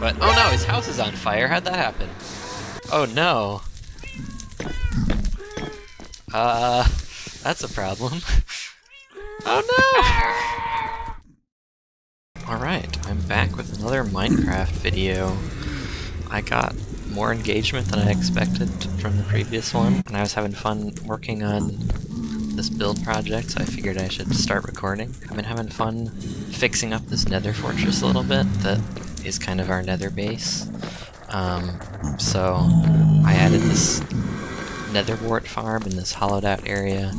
But, oh no, his house is on fire. How'd that happen? Oh no. That's a problem. Oh no! Alright, I'm back with another Minecraft video. I got more engagement than I expected from the previous one, and I was having fun working on this build project, so I figured I should start recording. I've been having fun fixing up this nether fortress a little bit that is kind of our nether base. So I added this nether wart farm in this hollowed out area,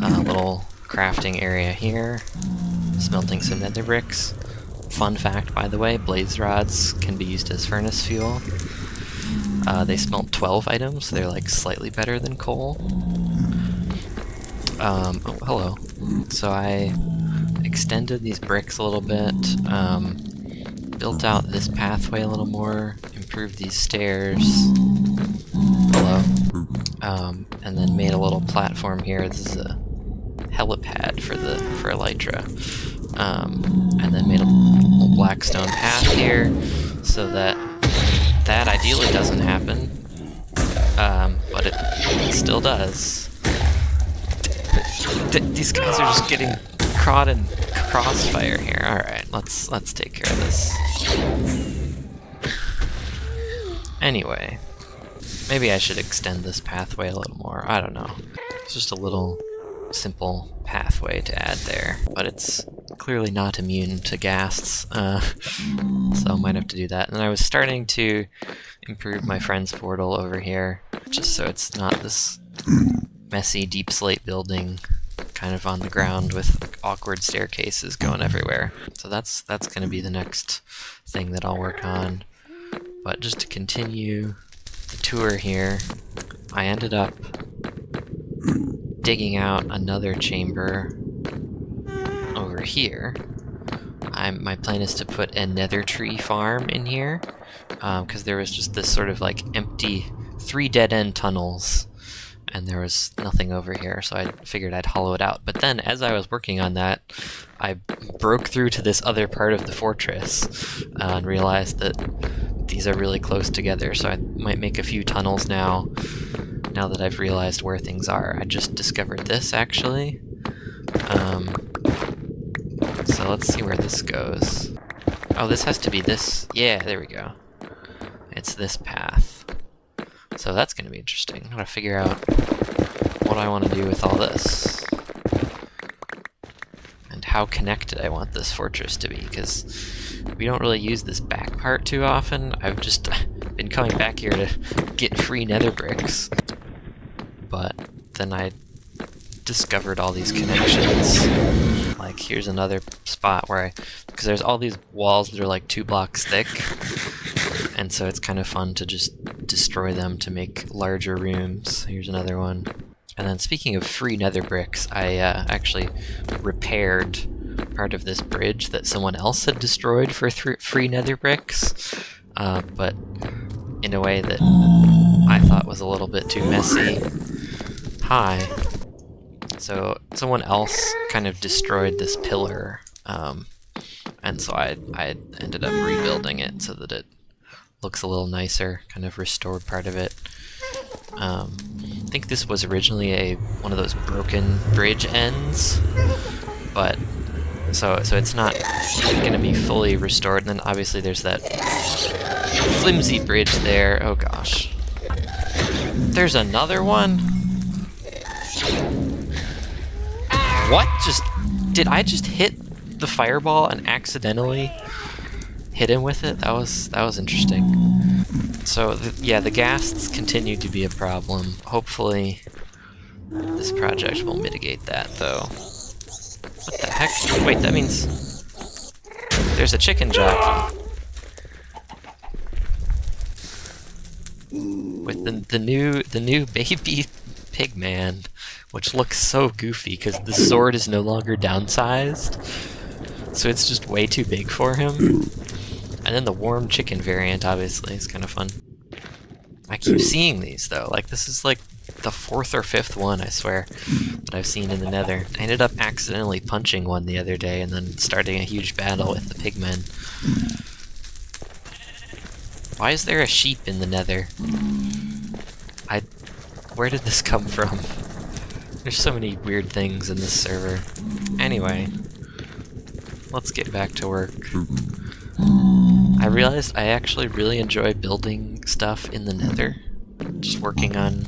a little crafting area here, smelting some nether bricks. Fun fact, by the way, blaze rods can be used as furnace fuel. They smelt 12 items, so they're like slightly better than coal. Oh, hello. So I extended these bricks a little bit, built out this pathway a little more, improved these stairs. Hello. And then made a little platform here. This is a helipad for Elytra. And then made a little blackstone path here, so that ideally doesn't happen. But it still does. These guys are just getting caught in crossfire here. Alright, let's take care of this. Anyway, maybe I should extend this pathway a little more. I don't know. It's just a little simple pathway to add there, but it's clearly not immune to ghasts, so I might have to do that. And I was starting to improve my friend's portal over here, just so it's not this messy deep slate building kind of on the ground with awkward staircases going everywhere. So that's going to be the next thing that I'll work on. But just to continue the tour here, I ended up digging out another chamber over here. My plan is to put a nether tree farm in here, because there was just this sort of like empty 3 dead-end tunnels, and there was nothing over here, so I figured I'd hollow it out. But then, as I was working on that, I broke through to this other part of the fortress, and realized that these are really close together, so I might make a few tunnels now that I've realized where things are. I just discovered this, actually. So let's see where this goes. Oh, this has to be this. Yeah, there we go. It's this path. So that's going to be interesting. I'm going to figure out what I want to do with all this. And how connected I want this fortress to be, because we don't really use this back part too often. I've just been coming back here to get free nether bricks. But then I discovered all these connections. Like, here's another spot where because there's all these walls that are like 2 blocks thick, and so it's kind of fun to just destroy them to make larger rooms. Here's another one. And then speaking of free nether bricks, I actually repaired part of this bridge that someone else had destroyed for free nether bricks, but in a way that I thought was a little bit too messy. Hi. So someone else kind of destroyed this pillar, and so I ended up rebuilding it so that it looks a little nicer, kind of restored part of it. I think this was originally one of those broken bridge ends, but so it's not going to be fully restored. And then obviously there's that flimsy bridge there. Oh gosh. There's another one? What? Did I just hit the fireball and accidentally hit him with it? That was interesting. So yeah, the ghasts continue to be a problem. Hopefully this project will mitigate that, though. What the heck? Wait, that means there's a chicken jockey with the new baby pig man, which looks so goofy because the sword is no longer downsized, so it's just way too big for him. And then the warm chicken variant, obviously, is kind of fun. I keep seeing these, though. Like, this is like the 4th or 5th one, I swear, that I've seen in the nether. I ended up accidentally punching one the other day and then starting a huge battle with the pigmen. Why is there a sheep in the Nether? Where did this come from? There's so many weird things in this server. Anyway, let's get back to work. I realized I actually really enjoy building stuff in the Nether. Just working on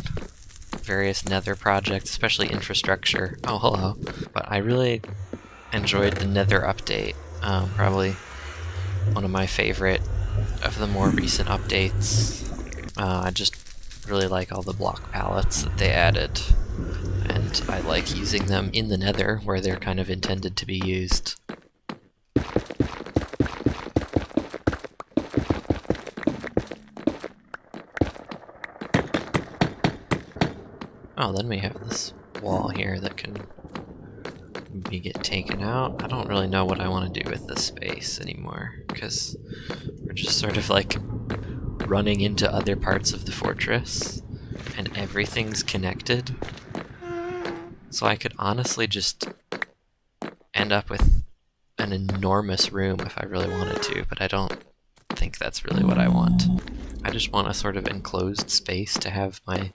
various Nether projects, especially infrastructure. Oh, hello. But I really enjoyed the Nether update. Probably one of my favorite of the more recent updates. I just really like all the block palettes that they added. And I like using them in the Nether, where they're kind of intended to be used. Oh, then we have this wall here that can maybe get taken out. I don't really know what I want to do with this space anymore, because we're just sort of like running into other parts of the fortress, and everything's connected. So I could honestly just end up with an enormous room if I really wanted to, but I don't think that's really what I want. I just want a sort of enclosed space to have my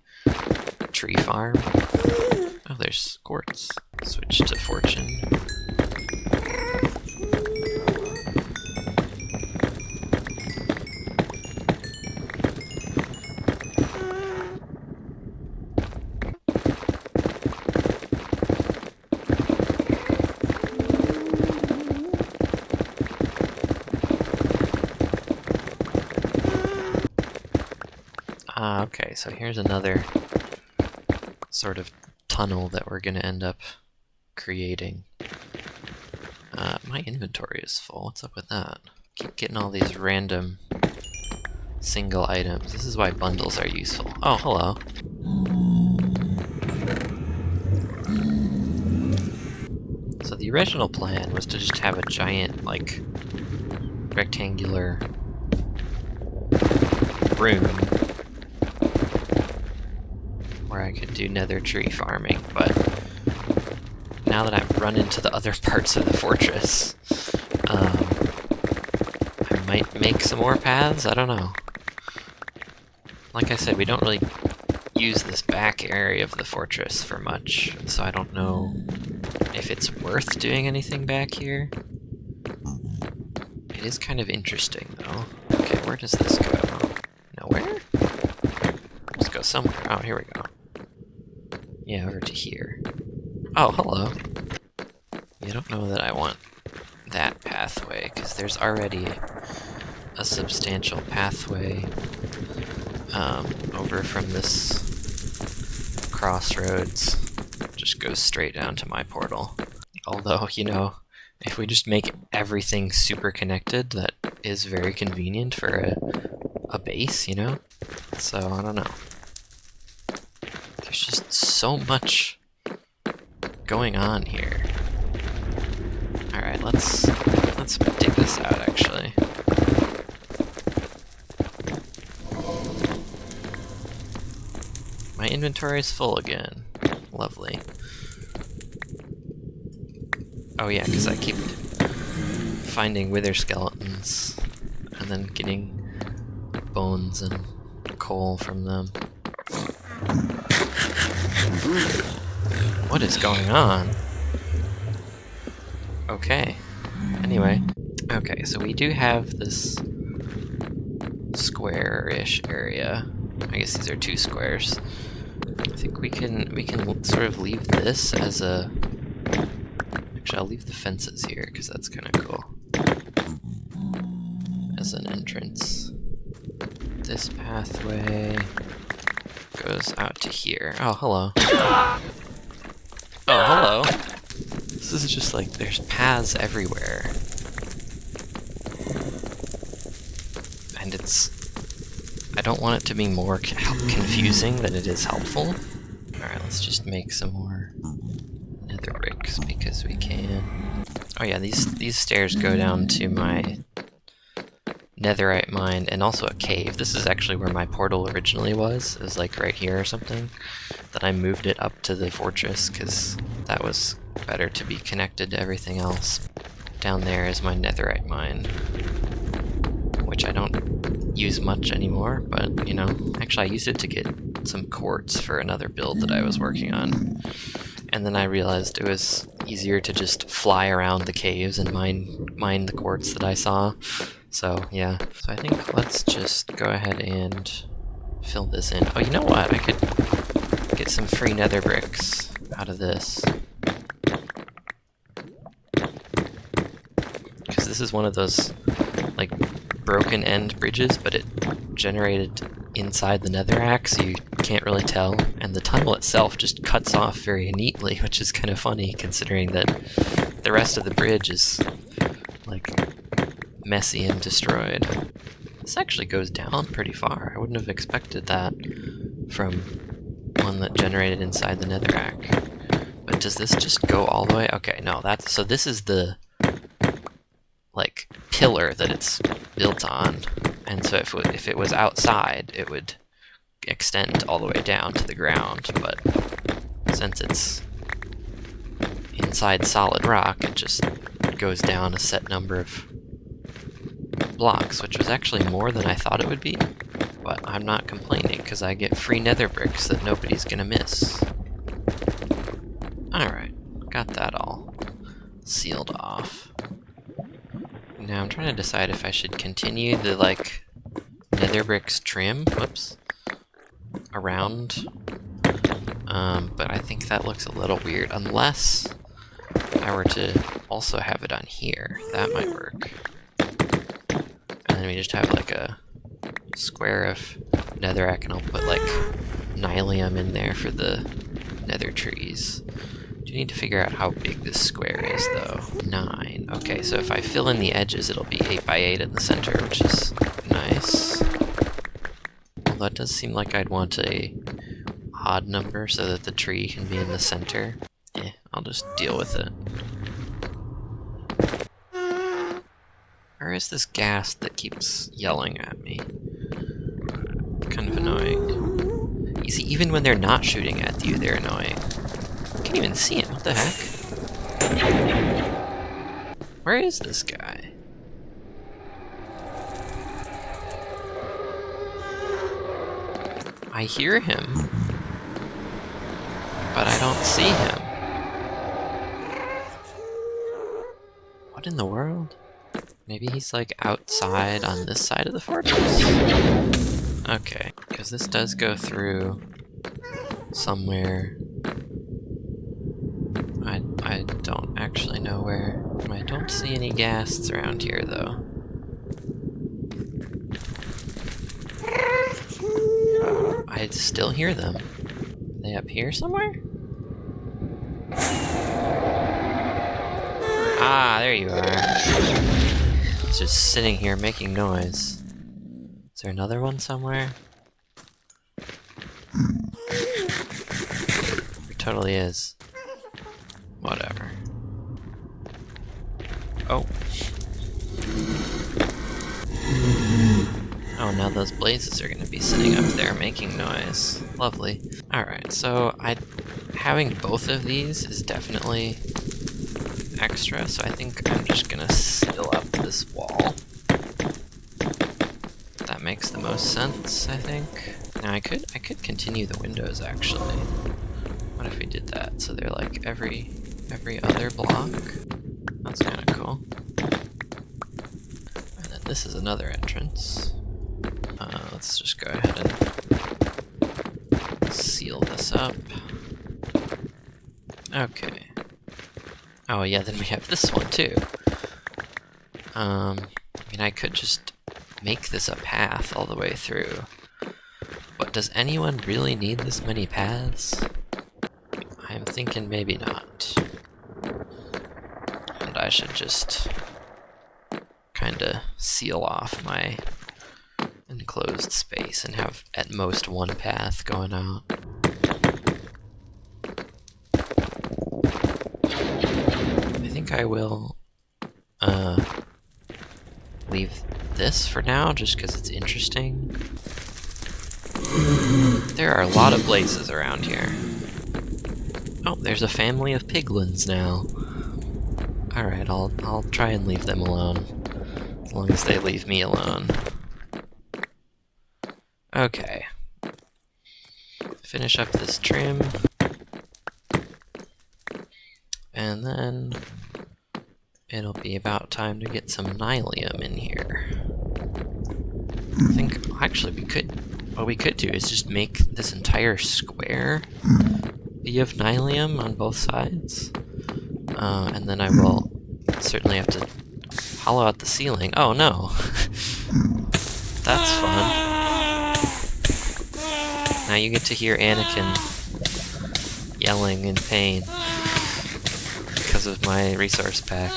tree farm. Oh, there's quartz. Switch to fortune. Okay, so here's another sort of tunnel that we're gonna end up creating. My inventory is full. What's up with that? Keep getting all these random single items. This is why bundles are useful. Oh, hello. So the original plan was to just have a giant, like, rectangular room where I could do nether tree farming, but now that I've run into the other parts of the fortress, I might make some more paths? I don't know. Like I said, we don't really use this back area of the fortress for much, so I don't know if it's worth doing anything back here. It is kind of interesting, though. Okay, where does this go? Nowhere? Let's go somewhere. Oh, here we go. Yeah, over to here. Oh, hello. You don't know that I want that pathway, because there's already a substantial pathway over from this crossroads. Just goes straight down to my portal. Although, you know, if we just make everything super connected, that is very convenient for a base, you know? So, I don't know. There's just so much going on here. Alright, let's dig this out, actually. My inventory is full again. Lovely. Oh yeah, because I keep finding wither skeletons and then getting bones and coal from them. What is going on? Okay. Anyway. Okay, so we do have this square-ish area. I guess these are two squares. I think we can sort of leave this as a... Actually, I'll leave the fences here, because that's kind of cool. As an entrance. This pathway goes out to here. Oh, hello. Oh, hello. This is just like, there's paths everywhere. And it's... I don't want it to be more confusing than it is helpful. Alright, let's just make some more nether bricks, because we can. Oh yeah, these stairs go down to my netherite mine, and also a cave. This is actually where my portal originally was. It was like right here or something. Then I moved it up to the fortress, because that was better to be connected to everything else. Down there is my netherite mine, which I don't use much anymore, but, you know, actually I used it to get some quartz for another build that I was working on. And then I realized it was easier to just fly around the caves and mine the quartz that I saw. So, yeah. So I think let's just go ahead and fill this in. Oh, you know what? I could get some free nether bricks out of this. Because this is one of those, like, broken end bridges, but it generated inside the netherrack, so you can't really tell. And the tunnel itself just cuts off very neatly, which is kind of funny, considering that the rest of the bridge is, like, messy and destroyed. This actually goes down pretty far. I wouldn't have expected that from one that generated inside the netherrack. But does this just go all the way? Okay, no, that's... So this is the, like, pillar that it's built on. And so if it was outside, it would extend all the way down to the ground. But since it's inside solid rock, it just goes down a set number of blocks, which was actually more than I thought it would be. But I'm not complaining, because I get free nether bricks that nobody's gonna miss. Alright, got that all sealed off. Now I'm trying to decide if I should continue the, like, nether bricks trim, whoops, around. But I think that looks a little weird, unless I were to also have it on here. That might work. And then we just have, like, a square of netherrack, and I'll put, like, nylium in there for the nether trees. Do need to figure out how big this square is, though. 9. Okay, so if I fill in the edges, it'll be 8 by 8 in the center, which is nice. Although it does seem like I'd want a odd number so that the tree can be in the center. I'll just deal with it. Where is this ghast that keeps yelling at me? Kind of annoying. You see, even when they're not shooting at you, they're annoying. I can't even see him. What the heck? Where is this guy? I hear him, but I don't see him. What in the world? Maybe he's, like, outside on this side of the fortress? Okay, because this does go through somewhere. I don't actually know where. I don't see any ghasts around here, though. I still hear them. Are they up here somewhere? Ah, there you are. It's just sitting here making noise. Is there another one somewhere? There totally is. Whatever. Oh. Oh, now those blazes are going to be sitting up there making noise. Lovely. Alright, so having both of these is definitely extra, so I think I'm just going to seal up this wall. That makes the most sense, I think. Now I could continue the windows, actually. What if we did that? So they're like every other block? That's kind of cool. And then this is another entrance. Let's just go ahead and seal this up. Okay. Oh yeah, then we have this one too. I mean, I could just make this a path all the way through. But does anyone really need this many paths? I'm thinking maybe not. And I should just kinda seal off my enclosed space and have at most one path going out. I think I will leave this for now just because it's interesting. There are a lot of blazes around here. Oh, there's a family of piglins now. Alright, I'll try and leave them alone. As long as they leave me alone. Okay. Finish up this trim. And then it'll be about time to get some nylium in here. I think, actually, what we could do is just make this entire square be of nylium on both sides. And then I will certainly have to hollow out the ceiling. Oh no! That's fun. Now you get to hear Anakin yelling in pain because of my resource pack.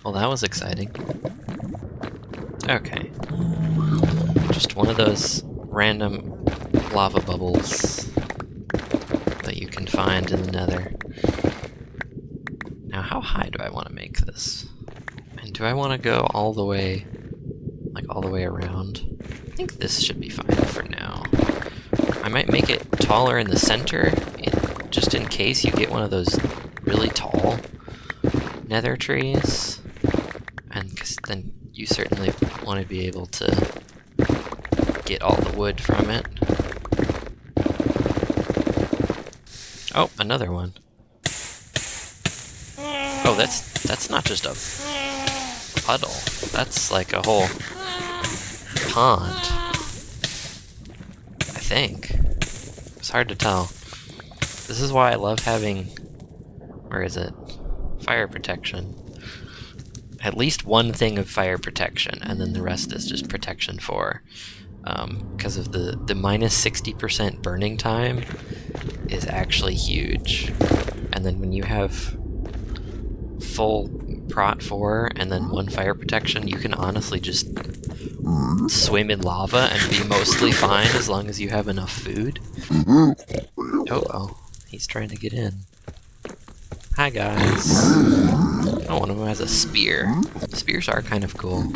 Well, that was exciting. Okay. Just one of those random lava bubbles that you can find in the Nether. Now, how high do I want to make this? And do I want to go all the way, like all the way around? I think this should be fine for now. I might make it taller in the center, just in case you get one of those really tall Nether trees. And 'cause then you certainly want to be able to get all the wood from it. Oh, another one. Oh, that's not just a puddle. That's like a whole pond. I think. It's hard to tell. This is why I love having, where is it? Fire protection. At least one thing of fire protection, and then the rest is just protection for. Because of the minus 60% burning time is actually huge. And then when you have full prot 4 and then 1 fire protection, you can honestly just swim in lava and be mostly fine as long as you have enough food. Oh well, he's trying to get in. Hi guys. Oh, one of them has a spear. Spears are kind of cool.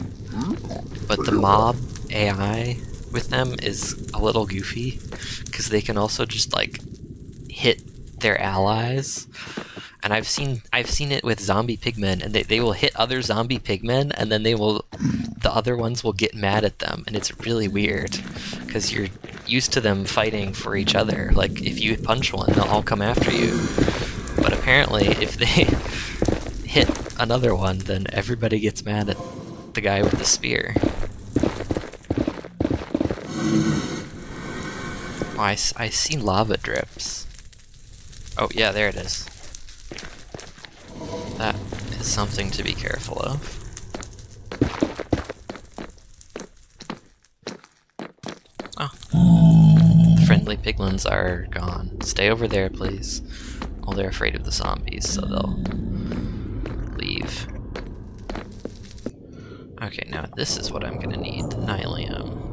But the mob AI with them is a little goofy, because they can also just like hit their allies. And I've seen it with zombie pigmen, and they will hit other zombie pigmen, and then the other ones will get mad at them, and it's really weird, because you're used to them fighting for each other. Like, if you punch one, they'll all come after you. But apparently, if they hit another one, then everybody gets mad at the guy with the spear. Oh, I see lava drips. Oh, yeah, there it is. That is something to be careful of. Oh. The friendly piglins are gone. Stay over there, please. Well, they're afraid of the zombies, so they'll leave. Okay, now this is what I'm gonna need, nylium.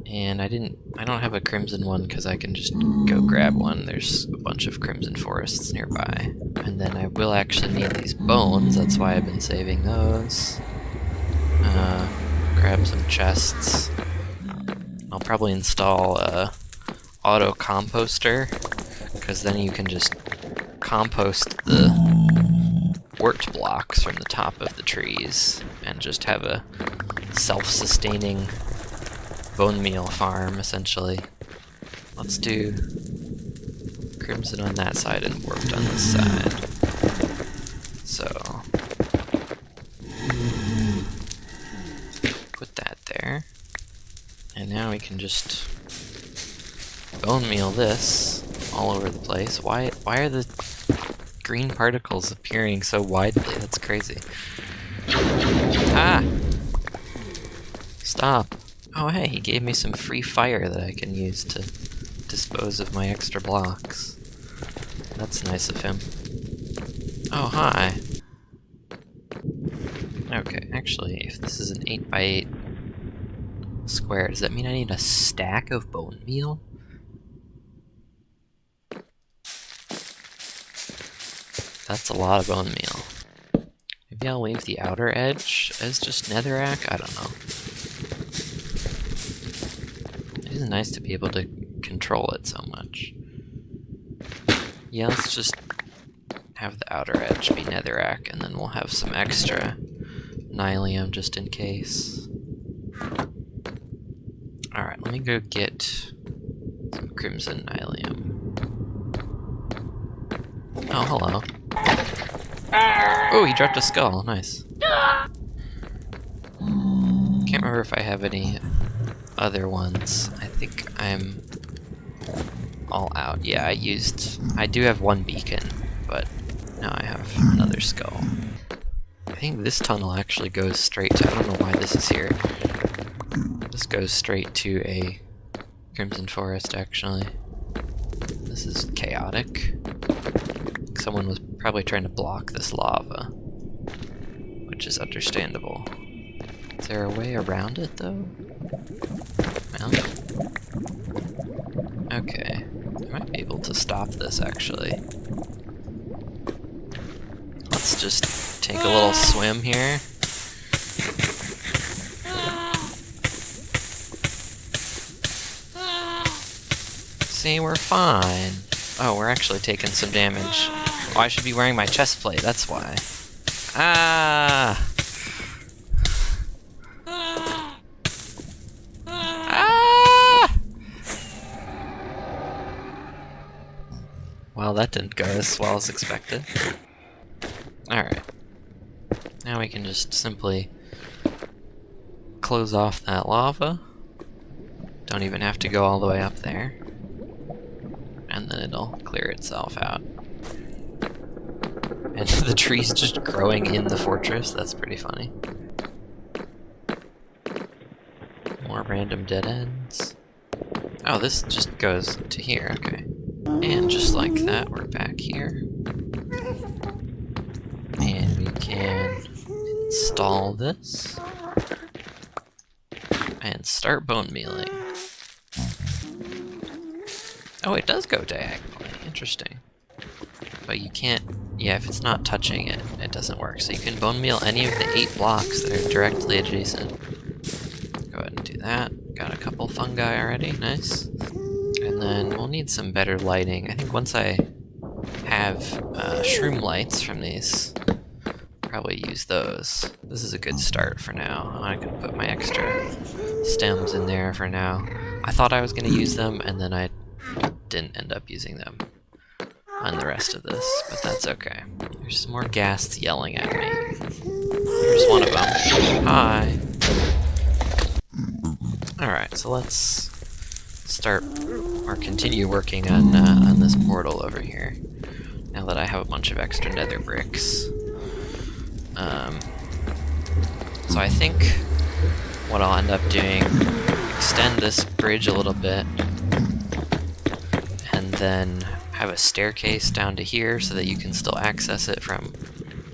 And I don't have a crimson one because I can just go grab one. There's a bunch of crimson forests nearby. And then I will actually need these bones, that's why I've been saving those. Grab some chests. I'll probably install a auto composter, because then you can just compost the wort blocks from the top of the trees and just have a self-sustaining bone meal farm, essentially. Let's do crimson on that side and wort on this side. So, put that there. And now we can just bone meal this all over the place. Why are the green particles appearing so widely? That's crazy. Ah! Stop. Oh hey, he gave me some free fire that I can use to dispose of my extra blocks. That's nice of him. Oh, hi. Okay, actually, if this is an 8x8 square, does that mean I need a stack of bone meal? That's a lot of bone meal. Maybe I'll leave the outer edge as just netherrack? I don't know. It is nice to be able to control it so much. Yeah, let's just have the outer edge be netherrack, and then we'll have some extra nylium just in case. me go get some crimson nylium. Oh, hello. Oh, he dropped a skull. Nice. Can't remember if I have any other ones. I think I'm all out. Yeah, I do have one beacon, but now I have another skull. I think this tunnel actually goes straight to, I don't know why this is here. This goes straight to a crimson forest, actually. This is chaotic. Someone was probably trying to block this lava, which is understandable. Is there a way around it, though? Well, okay. I might be able to stop this, actually. Let's just take a little swim here. See, we're fine. Oh, we're actually taking some damage. Oh, I should be wearing my chest plate, that's why. Ah! Ah! Well, that didn't go as well as expected. Alright. Now we can just simply close off that lava. Don't even have to go all the way up there. And then it'll clear itself out. And the tree's just growing in the fortress, that's pretty funny. More random dead ends. Oh, this just goes to here, okay. And just like that, we're back here. And we can install this. And start bone mealing. Oh, it does go diagonally. Interesting. But you can't... Yeah, if it's not touching it, it doesn't work. So you can bone meal any of the 8 blocks that are directly adjacent. Go ahead and do that. Got a couple fungi already. Nice. And then we'll need some better lighting. I think once I have shroom lights from these, I'll probably use those. This is a good start for now. I can put my extra stems in there for now. I thought I was going to use them, and then I didn't end up using them on the rest of this, but that's okay. There's some more ghasts yelling at me. Here's one of them. Hi. Alright, so let's start or continue working on this portal over here. Now that I have a bunch of extra nether bricks. So I think what I'll end up doing, extend this bridge a little bit, and then have a staircase down to here so that you can still access it from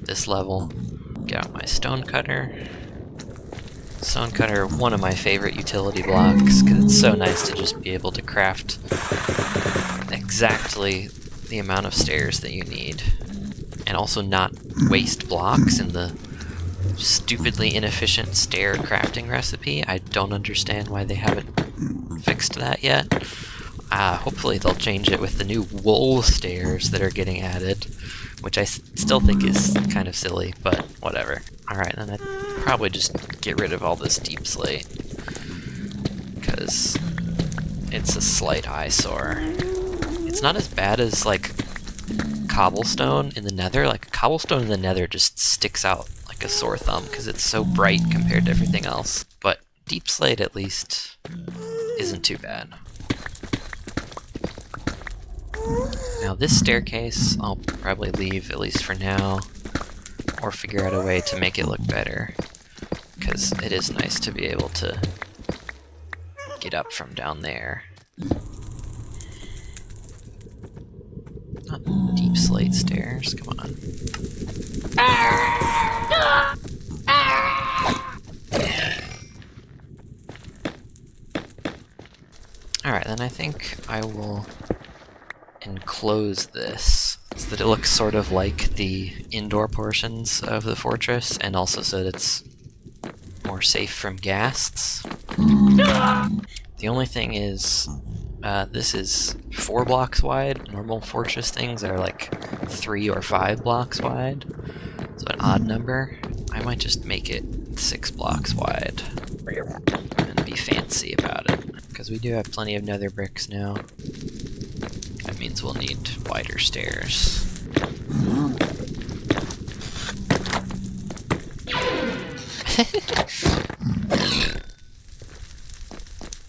this level. Get out my stone cutter. Stone cutter, one of my favorite utility blocks, because it's so nice to just be able to craft exactly the amount of stairs that you need. And also not waste blocks in the stupidly inefficient stair crafting recipe. I don't understand why they haven't fixed that yet. Hopefully they'll change it with the new wool stairs that are getting added, which I still think is kind of silly, but whatever. Alright, then I'd probably just get rid of all this deep slate, because it's a slight eyesore. It's not as bad as, like, cobblestone in the nether. Like, cobblestone in the nether just sticks out like a sore thumb, because it's so bright compared to everything else. But deep slate, at least, isn't too bad. Now this staircase, I'll probably leave, at least for now, or figure out a way to make it look better, because it is nice to be able to get up from down there. Not deep slate stairs, come on. Alright, then I think I will enclose this so that it looks sort of like the indoor portions of the fortress, and also so that it's more safe from ghasts. The only thing is, this is 4 blocks wide. Normal fortress things are like 3 or 5 blocks wide, so an odd number. I might just make it 6 blocks wide and be fancy about it, because we do have plenty of nether bricks now. That means we'll need wider stairs.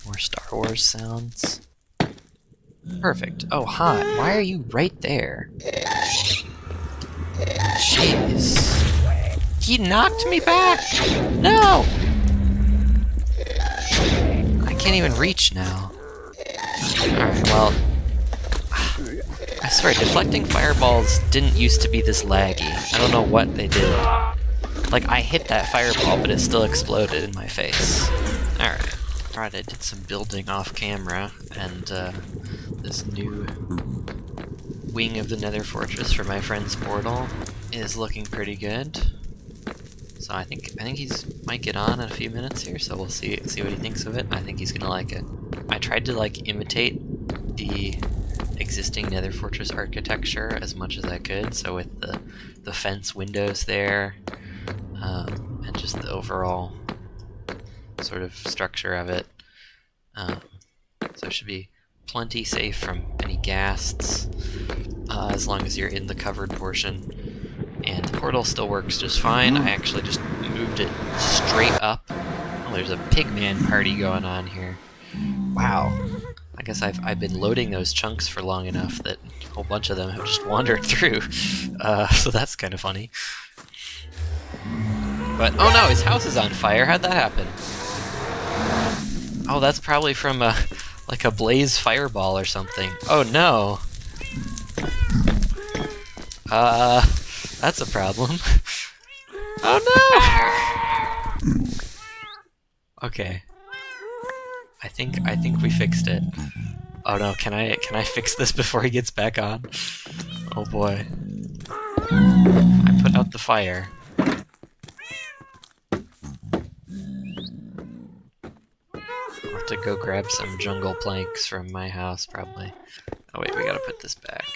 More Star Wars sounds. Perfect. Oh, hi. Why are you right there? Jeez. He knocked me back! No! I can't even reach now. Alright, well... I swear, deflecting fireballs didn't used to be this laggy. I don't know what they did. Like, I hit that fireball, but it still exploded in my face. Alright. Alright, I did some building off camera, and this new wing of the Nether Fortress for my friend's portal is looking pretty good. So I think he's might get on in a few minutes here, so we'll see what he thinks of it. I think he's gonna like it. I tried to like imitate the existing Nether Fortress architecture as much as I could, so with the fence windows there, and just the overall sort of structure of it. So it should be plenty safe from any ghasts, as long as you're in the covered portion. And the portal still works just fine. I actually just moved it straight up. Oh, there's a pigman party going on here. Wow. I guess I've been loading those chunks for long enough that a whole bunch of them have just wandered through. So that's kind of funny. But, oh no, his house is on fire. How'd that happen? Oh, that's probably from like a blaze fireball or something. Oh no. That's a problem. Oh no! Okay. I think we fixed it. Oh no, can I fix this before he gets back on? Oh boy. I put out the fire. I'll have to go grab some jungle planks from my house, probably. Oh wait, we gotta put this back.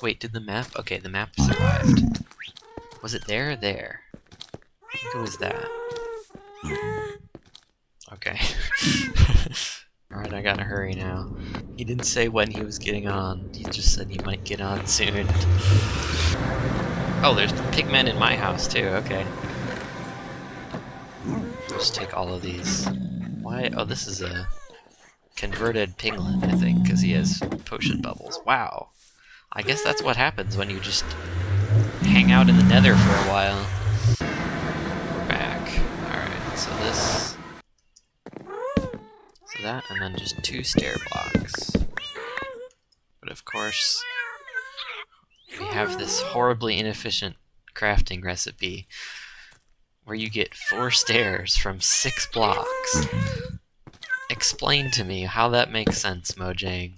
Wait, did the map? Okay, the map survived. Was it there or there? I think it was that. Okay. Alright, I gotta hurry now. He didn't say when he was getting on. He just said he might get on soon. Oh, there's pigmen in my house too, okay. Just take all of these. Why? Oh, this is a converted piglet, I think, because he has potion bubbles. Wow. I guess that's what happens when you just hang out in the nether for a while. We're back. Alright, so this... So that, and then just 2 stair blocks. But of course, we have this horribly inefficient crafting recipe where you get 4 stairs from 6 blocks. Explain to me how that makes sense, Mojang.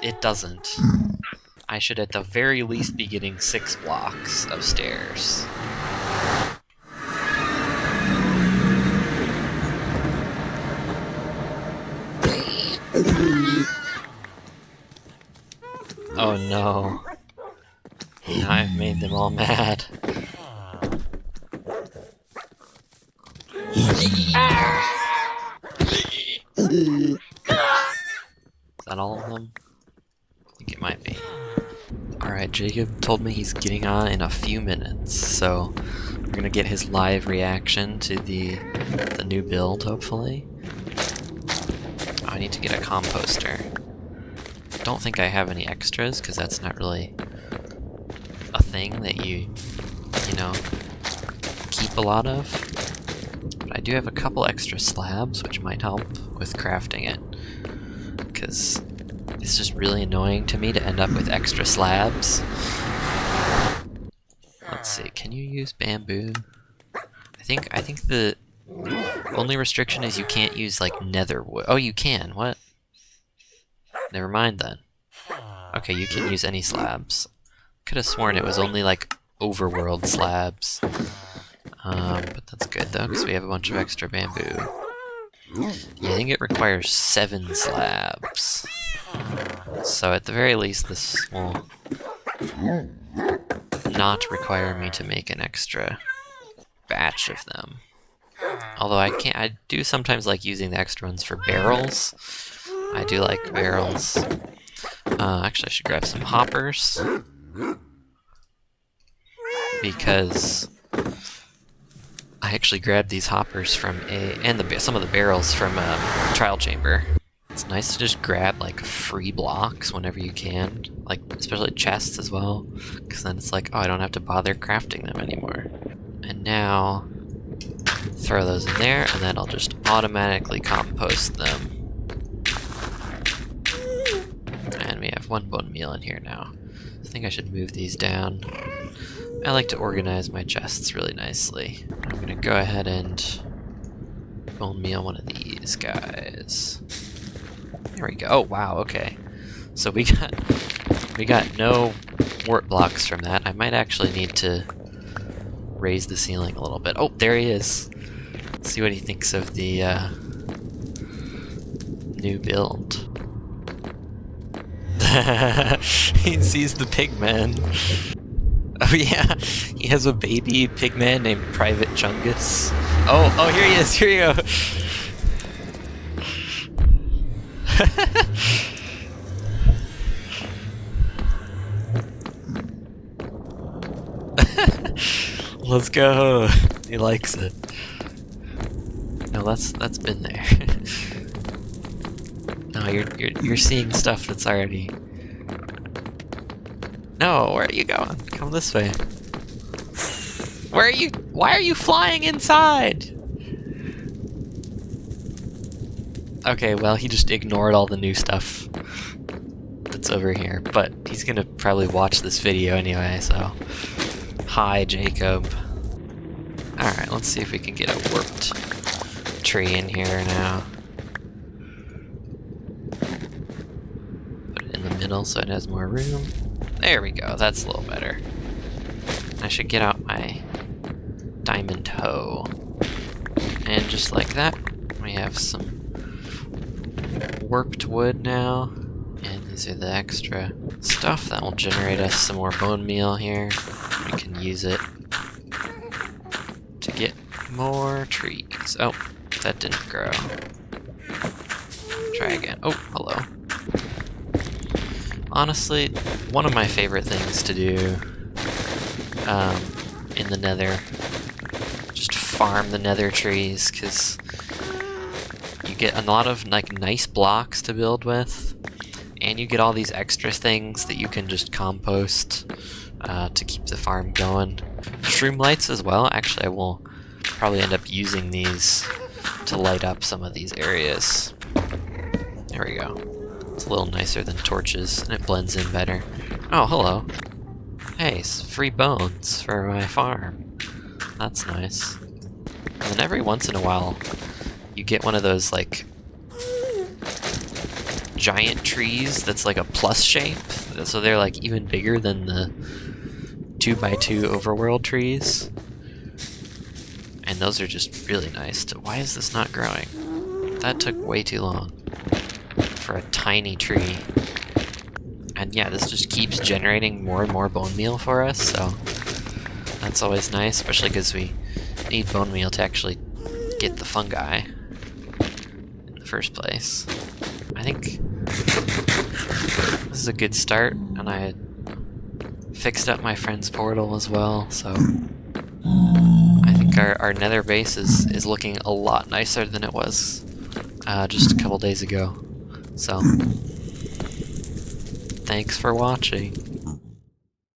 It doesn't. I should at the very least be getting 6 blocks of stairs. Oh no. Now I've made them all mad. Is that all of them? I think it might be. Alright, Jacob told me he's getting on in a few minutes, so we're gonna get his live reaction to the new build, hopefully. Oh, I need to get a composter. Don't think I have any extras, because that's not really a thing that you know, keep a lot of. But I do have a couple extra slabs, which might help with crafting it. Because it's just really annoying to me to end up with extra slabs. Let's see, can you use bamboo? I think the only restriction is you can't use like nether wood. Oh, you can. What? Never mind then. Okay, you can use any slabs. Could have sworn it was only like overworld slabs. But that's good though, because we have a bunch of extra bamboo. Yeah, I think it requires 7 slabs. So at the very least, this will not require me to make an extra batch of them. Although I do sometimes like using the extra ones for barrels. I do like barrels. Actually, I should grab some hoppers. Because I actually grabbed these hoppers from some of the barrels from a trial chamber. It's nice to just grab like free blocks whenever you can, like especially chests as well, because then it's like, oh, I don't have to bother crafting them anymore. And now, throw those in there, and then I'll just automatically compost them. And we have 1 bone meal in here now. I think I should move these down. I like to organize my chests really nicely. I'm gonna go ahead and bone meal one of these guys. There we go. Oh wow, okay. So we got no wart blocks from that. I might actually need to raise the ceiling a little bit. Oh, there he is. Let's see what he thinks of the new build. He sees the pigman. Oh yeah, he has a baby pigman named Private Chungus. Oh, here he is, here you go. Let's go. He likes it. No, that's been there. No, you're seeing stuff that's already. No, where are you going? Come this way. Where are you? Why are you flying inside? Okay, well, he just ignored all the new stuff that's over here, but he's gonna probably watch this video anyway, so. Hi, Jacob. Alright, let's see if we can get a warped tree in here now. Put it in the middle so it has more room. There we go, that's a little better. I should get out my diamond hoe. And just like that, we have some warped wood now. And these are the extra stuff that will generate us some more bone meal here. We can use it to get more trees. Oh, that didn't grow. Try again. Oh, hello. Honestly, one of my favorite things to do in the Nether, just farm the Nether trees, because you get a lot of like nice blocks to build with, and you get all these extra things that you can just compost to keep the farm going. Shroom lights as well. Actually, I will probably end up using these to light up some of these areas. There we go. It's a little nicer than torches, and it blends in better. Oh, hello. Hey, free bones for my farm. That's nice. And then every once in a while, you get one of those, like, giant trees that's like a plus shape. So they're, like, even bigger than the 2x2 overworld trees. And those are just really nice. Why is this not growing? That took way too long for a tiny tree. And yeah, this just keeps generating more and more bone meal for us, so that's always nice, especially because we need bone meal to actually get the fungi in the first place. I think this is a good start, and I had fixed up my friend's portal as well, so I think our nether base is looking a lot nicer than it was just a couple days ago. So, thanks for watching.